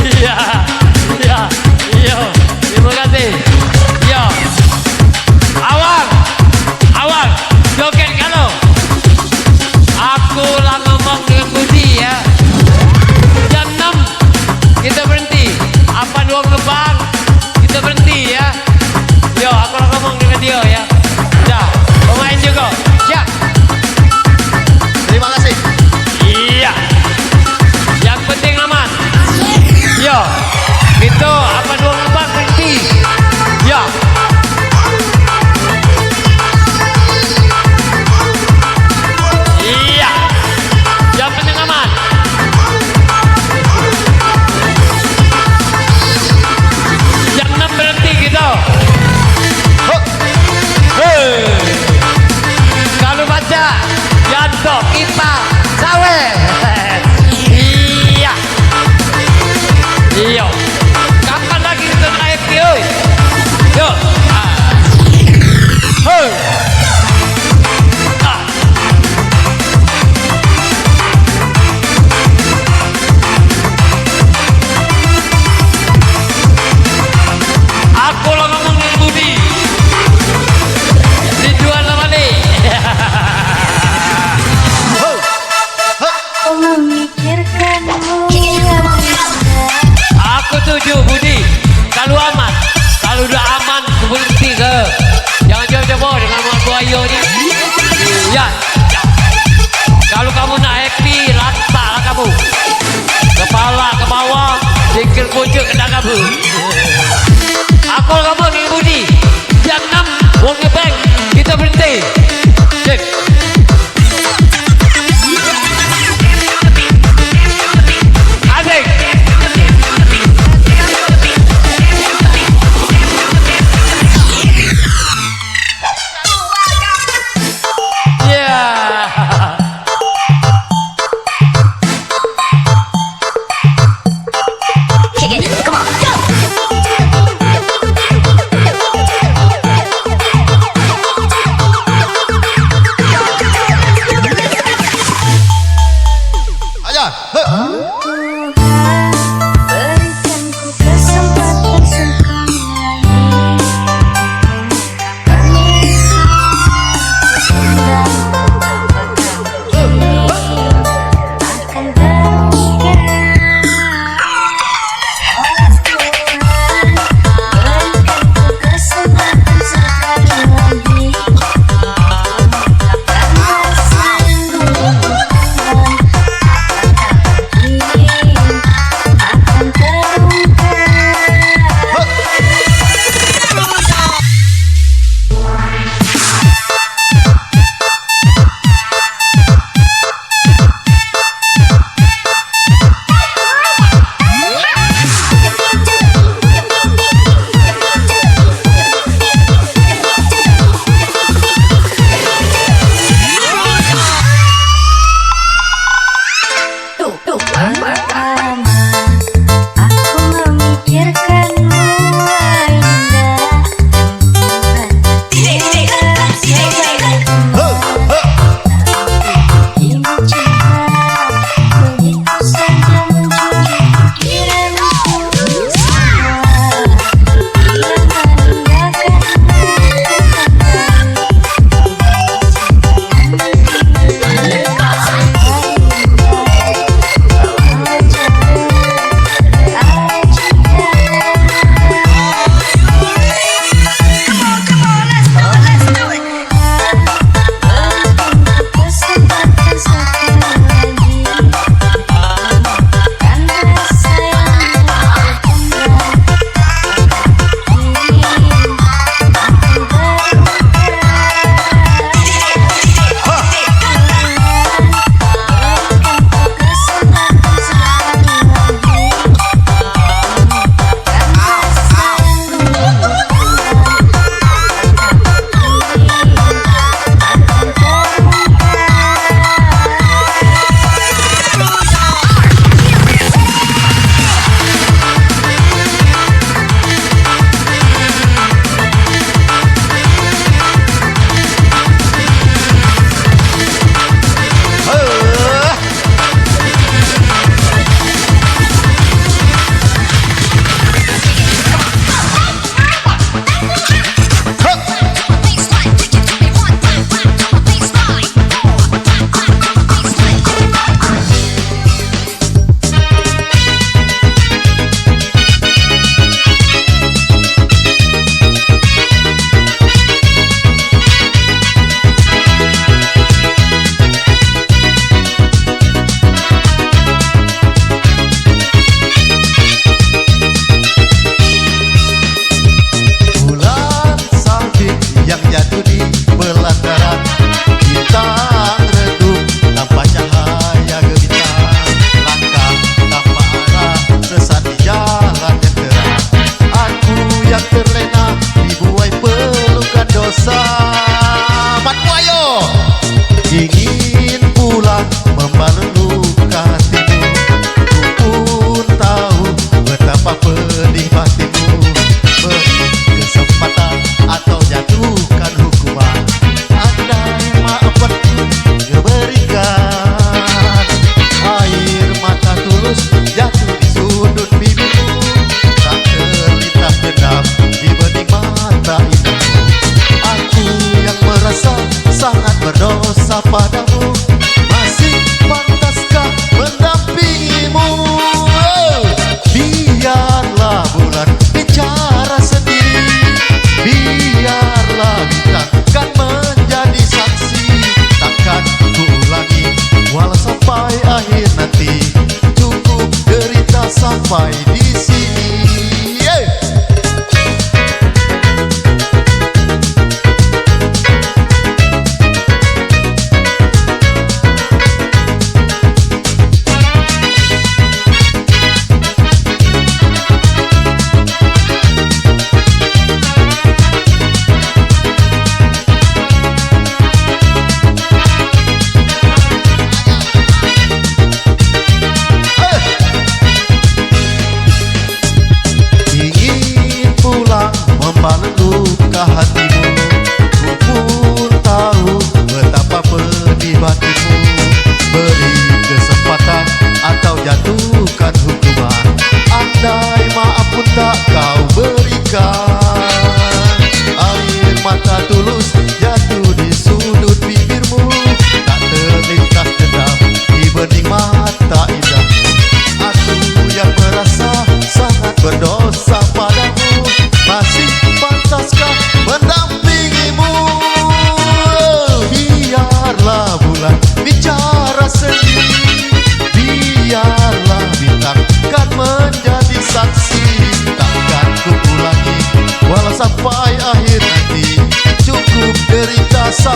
Iya, iya, iya. Terima kasih. Iya. Awang, awang, joget kalau. Aku lah ngomong dengan Budi ya. Jam 6 kita berhenti. Apa dua ngebang kita berhenti ya. Yo, aku lah ngomong dengan dia ya. Dah, pemain juga. Siap. Terima kasih. Iya. Yang penting aman. Yo. Itu apa dua ngebang berhenti. Yo. Iya. Yang penting aman. Jam 6 berhenti gitu. Kalau baca jantok kita sawe. Iya. Iya. Kapan lagi kita naik yo? Yo. Hei. Aku lah ngomong dengan Budi. Dijual sama nih. Aku setuju Budi. Kalau aman, kalau udah aman berhenti ke. Jangan coba-coba dengan Muhammad Buayo ni. Ya. Kalau kamu nak happy, lantaklah kamu. Kepala ke bawah, sikit pucuk kena kamu. Aku ngomong dengan Budi. Jam 6 World Bank kita berhenti. Cek. Asik. Yeah. Kick it, come on, go!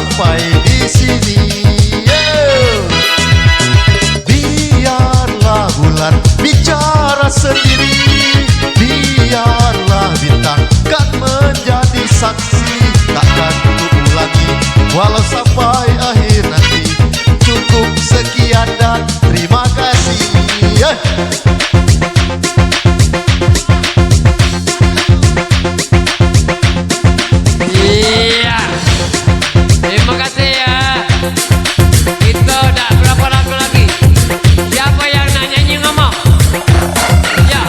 sampai di sini. Biarlah bulan bicara sendiri, biarlah bintang kan menjadi saksi. Takkan ku ulangi walau sampai akhir nanti. Cukup sekian dan terima kasih. Iya, terima kasih ya. Kita udah berapa lagu lagi? Siapa yang nak nyanyi ngomong? Ya.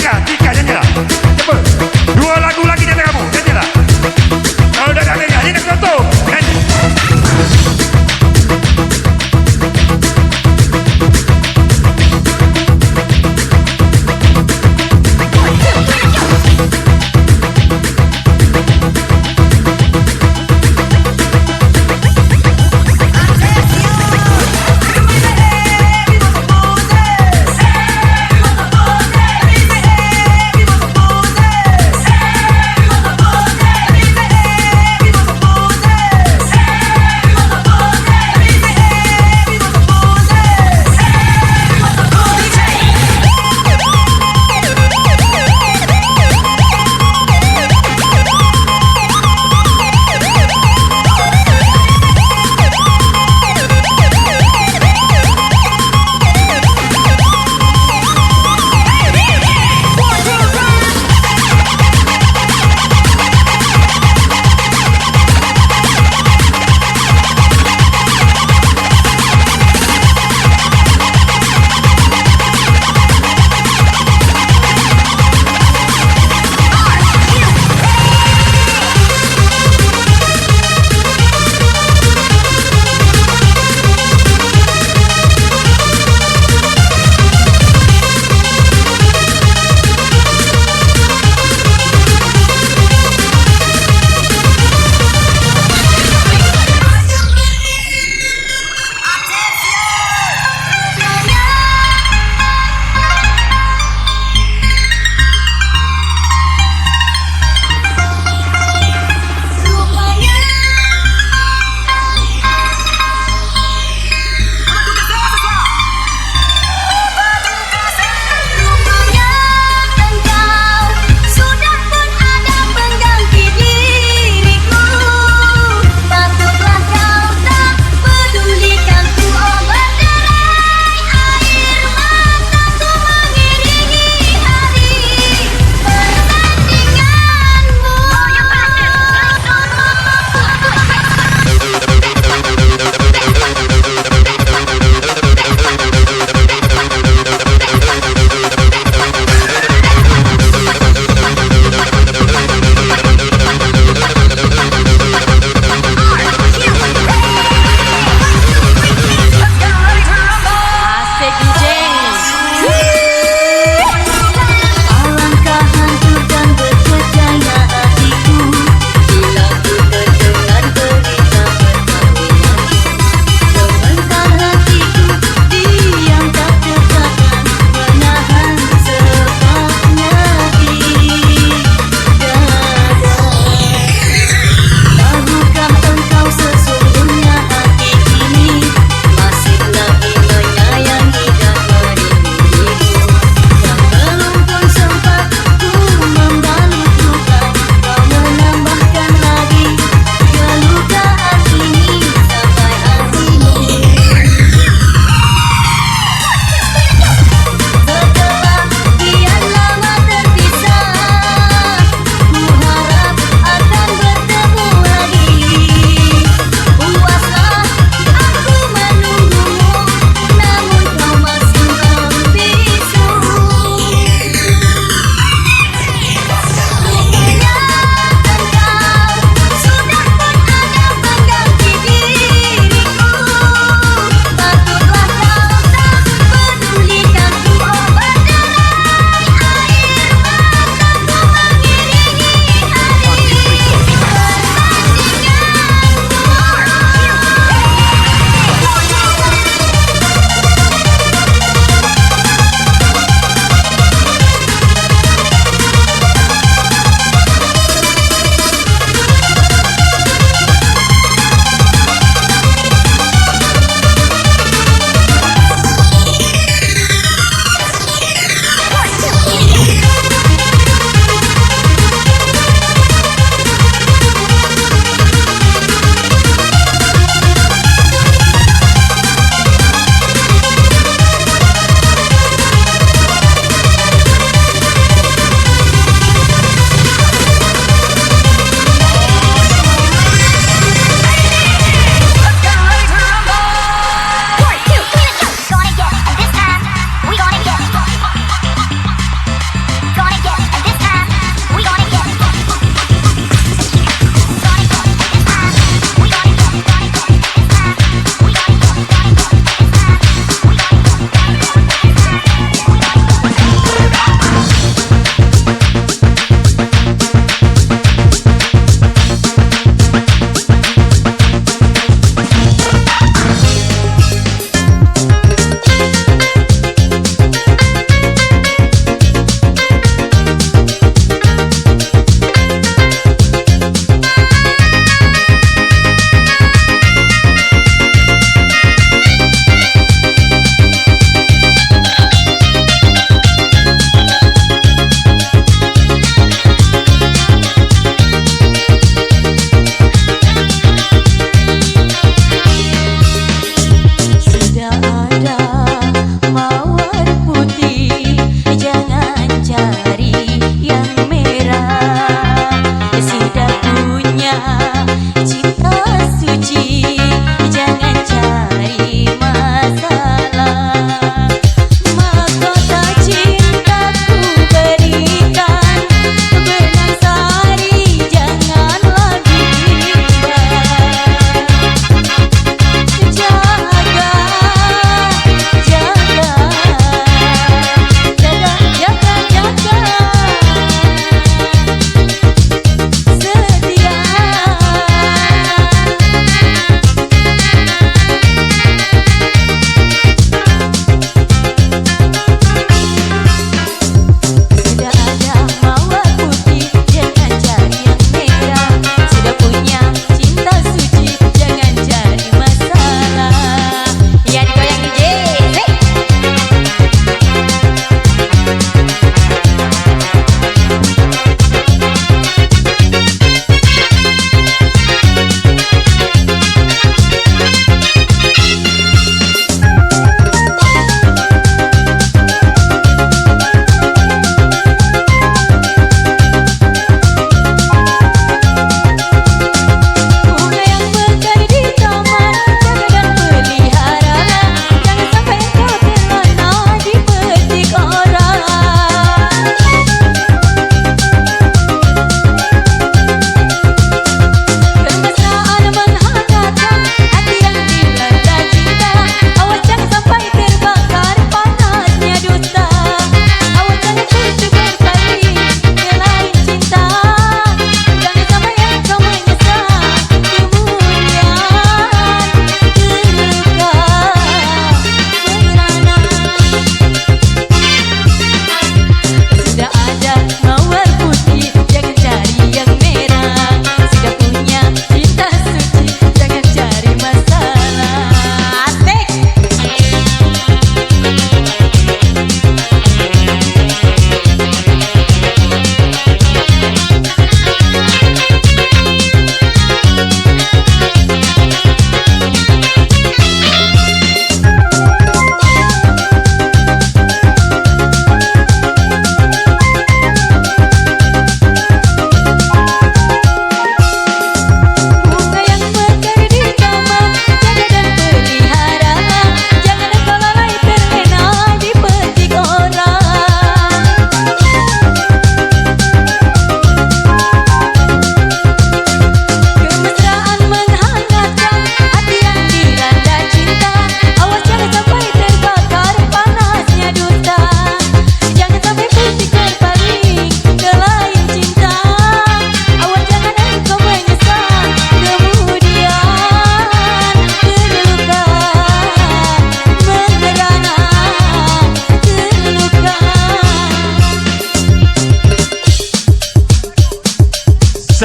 Tika nyanyilah. Cepat. 2 lagu lagi di kamu. Nyanyilah. Kalau dah tak nyanyi nak tutup. Nyanyi.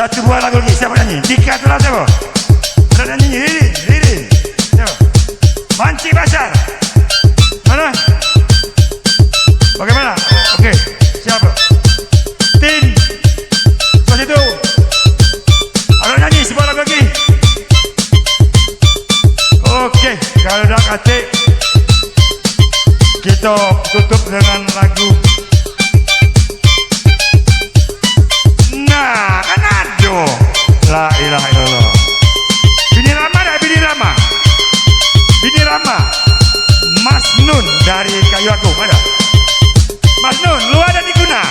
Satu buah lagu lagi. Siapa nyanyi? Dika tu lah siapa? Ada nyanyi. Lilin. Siapa? Manci Basar. Mana? Bagaimana? Okey. Siapa? Tin. Pas itu. Ada nyanyi sebuah lagu lagi. Okey. Kalau dah katik, kita tutup dengan lagu. Nah, kan ada. La ilaha illallah. Bini Rama dah, Bini Rama. Bini Rama. Mas Nun dari Kayu Agung ada. Mas Nun, lu ada di guna.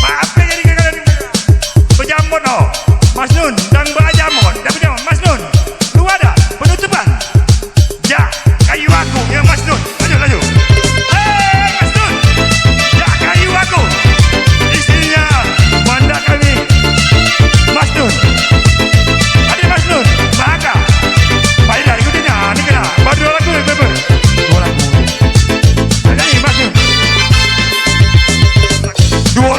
Apa yang jadi kagak di guna? Berjambon oh. Mas Nun dan berjambon. Dan berjambon. Mas Nun, lu ada penutupan. Ya, Kayu Agung ya Mas Nun. Laju. Mas Nun. Ya, Kayu Agung. Istrinya Manda kami. Mas Nun. Ada Mas Nun. Bahagia. Baik dah ikutinya. Ini kena. Baru dua lagu berapa? Dua lagu. Ada ni Mas Nun. Dua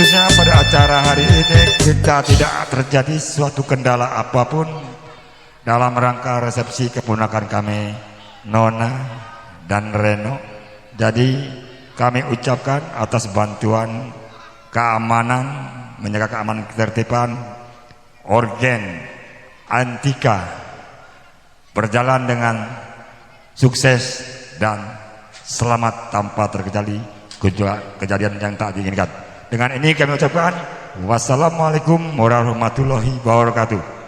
khususnya pada acara hari ini kita tidak terjadi suatu kendala apapun dalam rangka resepsi keponakan kami Nona dan Reno. Jadi kami ucapkan atas bantuan keamanan, menjaga keamanan ketertiban, organ Antika berjalan dengan sukses dan selamat tanpa terjadi kejadian yang tak diinginkan. Dengan ini kami ucapkan wassalamualaikum warahmatullahi wabarakatuh.